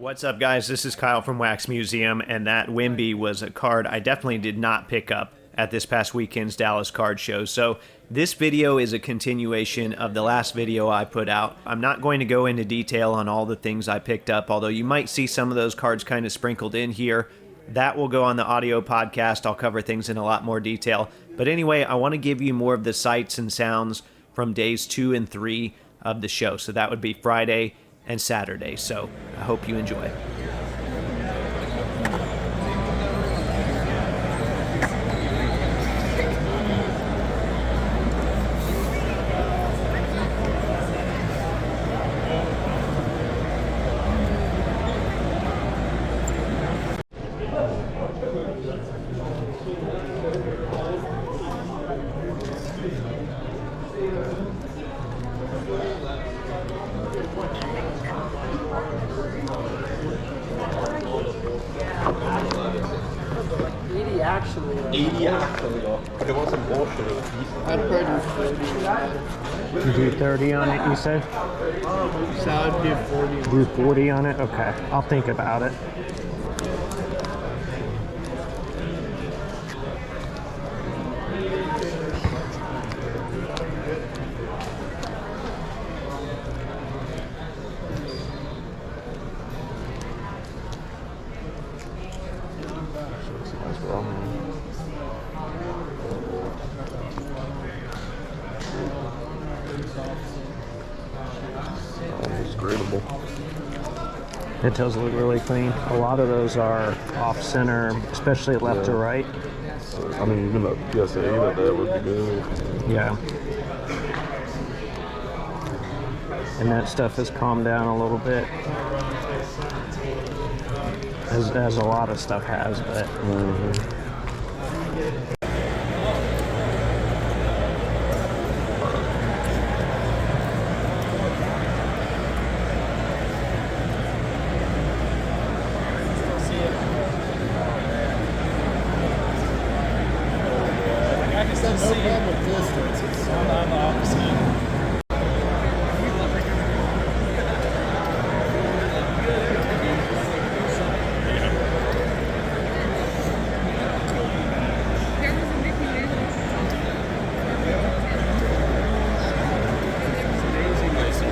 What's up, guys? This is Kyle from Wax Museum, and that Wimby was a card I definitely did not pick up at this past weekend's Dallas card show. So this video is a continuation of the last video I put out. I'm not going to go into detail on all the things I picked up, although you might see some of those cards kind of sprinkled in here. That will go on the audio podcast. I'll cover things in a lot more detail. But anyway, I want to give you more of the sights and sounds from days 2 and 3 of the show. So that would be Friday and Saturday. So I hope you enjoy. Actually, 80 actually, though. But it wasn't bullshit. I'd probably do 30. You do 30 on it, you said? So I'd do 40. Do 40 on it? Okay, I'll think about it. It's gradable. It does look really clean. A lot of those are off center, especially left to right. I mean, even the PSA, even that would be good. Yeah. And that stuff has calmed down a little bit. As a lot of stuff has, but...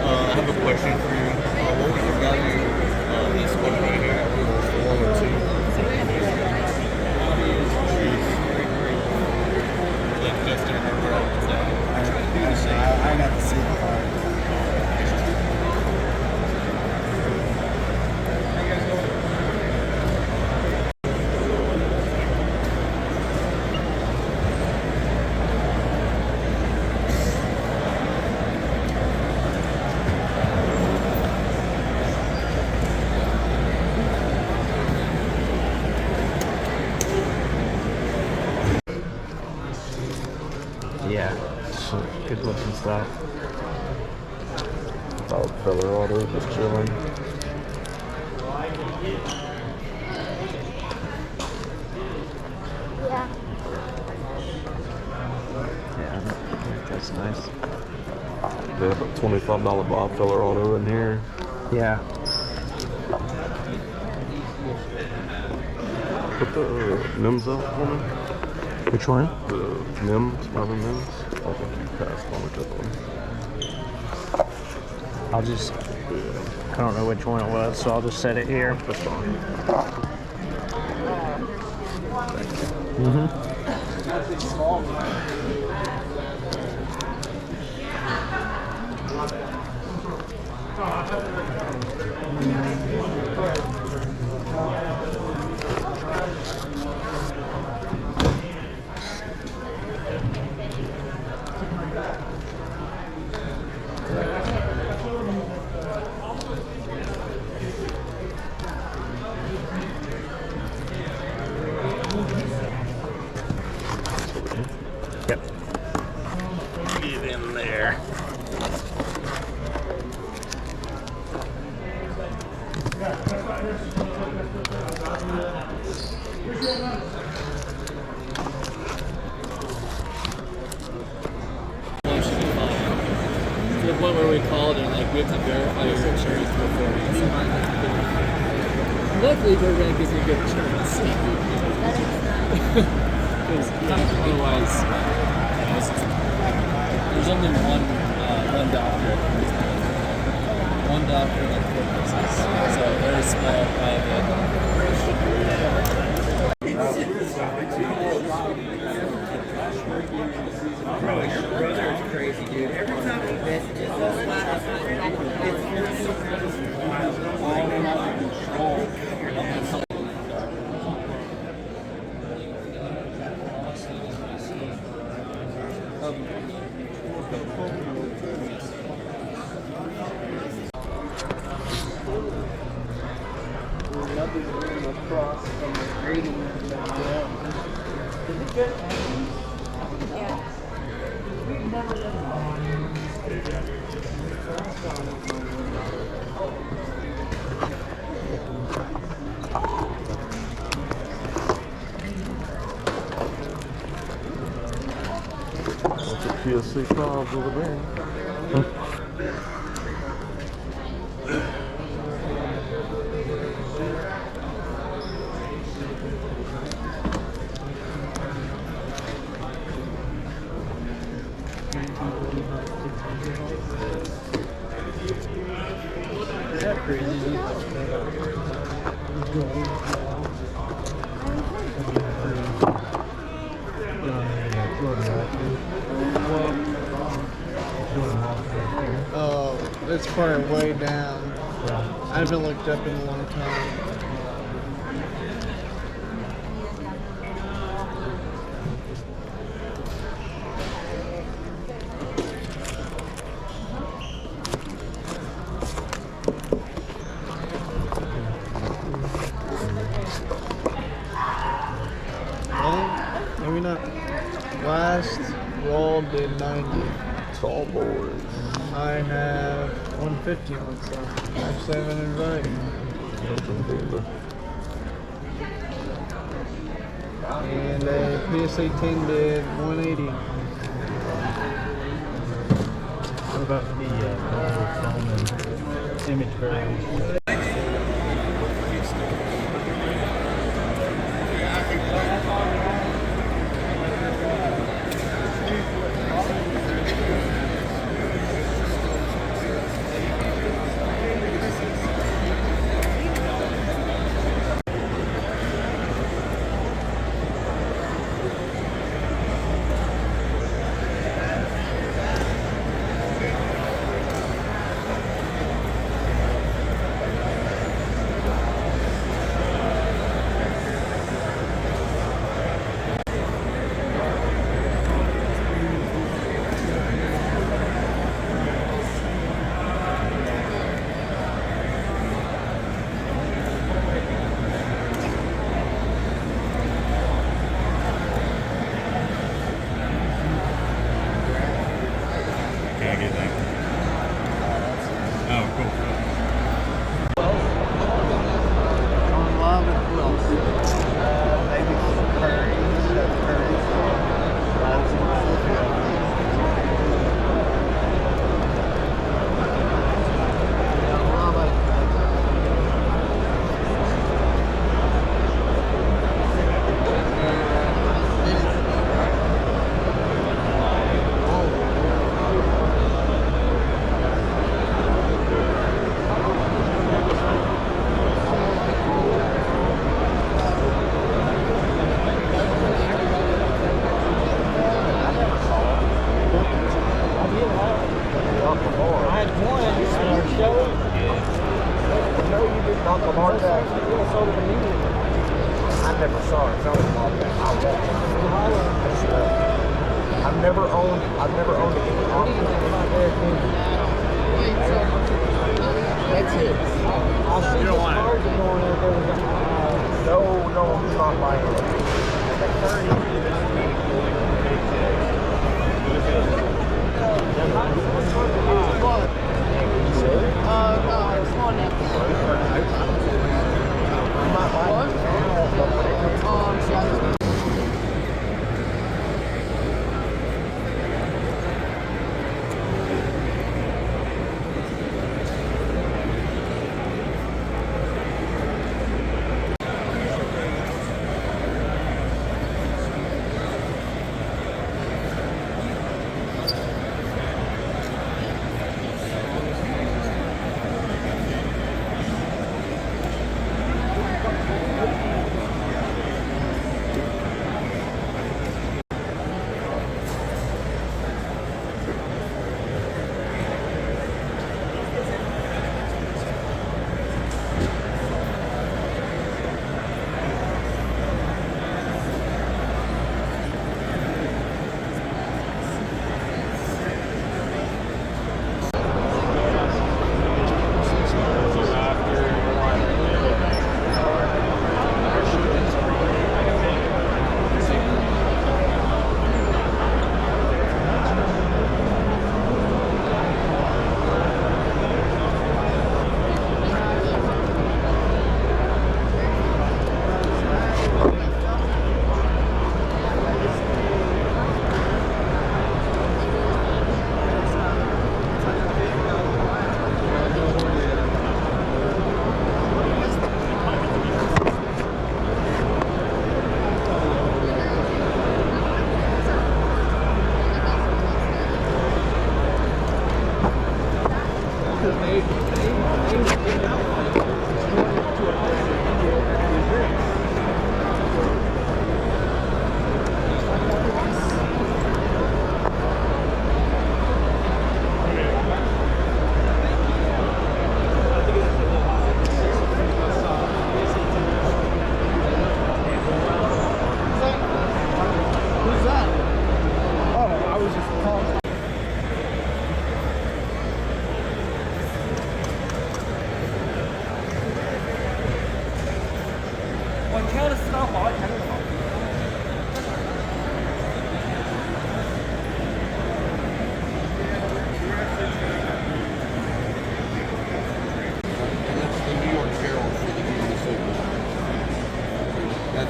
I have a question for you. What was the value of this one right here? One or two? Like just in I got to see the card. Yeah, some good looking stuff. About filler auto, just chilling. Yeah, that's nice. They have a $25 Bob filler auto in here. Yeah. Put the Mims up for me. Which one? The Mims, Marvin Mims. I'll pass on which other one. I'll just... I don't know which one it was, so I'll just set it here. That's fine. Yep. Get in there. To the point where we called and like we have to verify your insurance before. luckily they're going to give me a good chance. Because otherwise, there's only one doctor. One doctor and 4 nurses. So very small, private. Brother is crazy, dude. Every time he messages us, across from the grading. Is it good? Yeah. We've never done What's the PSC files over there? Is that crazy? Oh, it's probably way down. I haven't looked up in a long time. Well, maybe not. Last roll did 90. Tall boys. I have 150 on some. I have 7 invited. And a PSA 10 did 180. What about the image variation?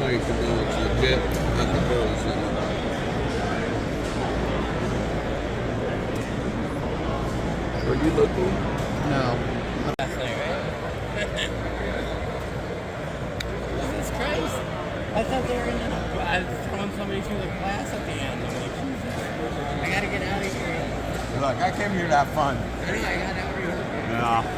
how you can know it's legit at the Burley Center. Are you looking? No. This is crazy. I thought they were throwing somebody through the glass at the end. I'm like, Jesus, I gotta get out of here. Look, I came here to have fun. I know, I got out of here. Yeah.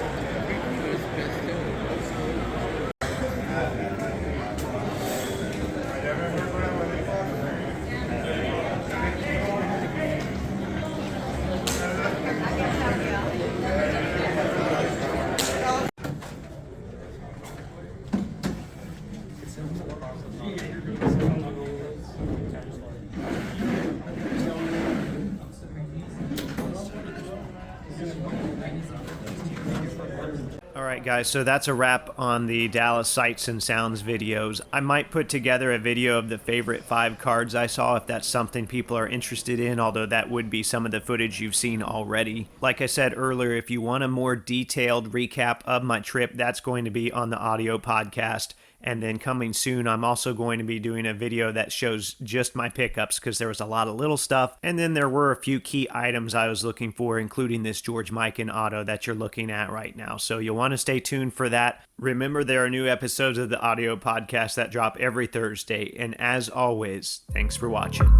Alright guys, so that's a wrap on the Dallas Sights and Sounds videos. I might put together a video of the favorite 5 cards I saw if that's something people are interested in, although that would be some of the footage you've seen already. Like I said earlier, if you want a more detailed recap of my trip, that's going to be on the audio podcast. And then coming soon, I'm also going to be doing a video that shows just my pickups because there was a lot of little stuff. And then there were a few key items I was looking for, including this George Mikan auto that you're looking at right now. So you'll want to stay tuned for that. Remember, there are new episodes of the audio podcast that drop every Thursday. And as always, thanks for watching.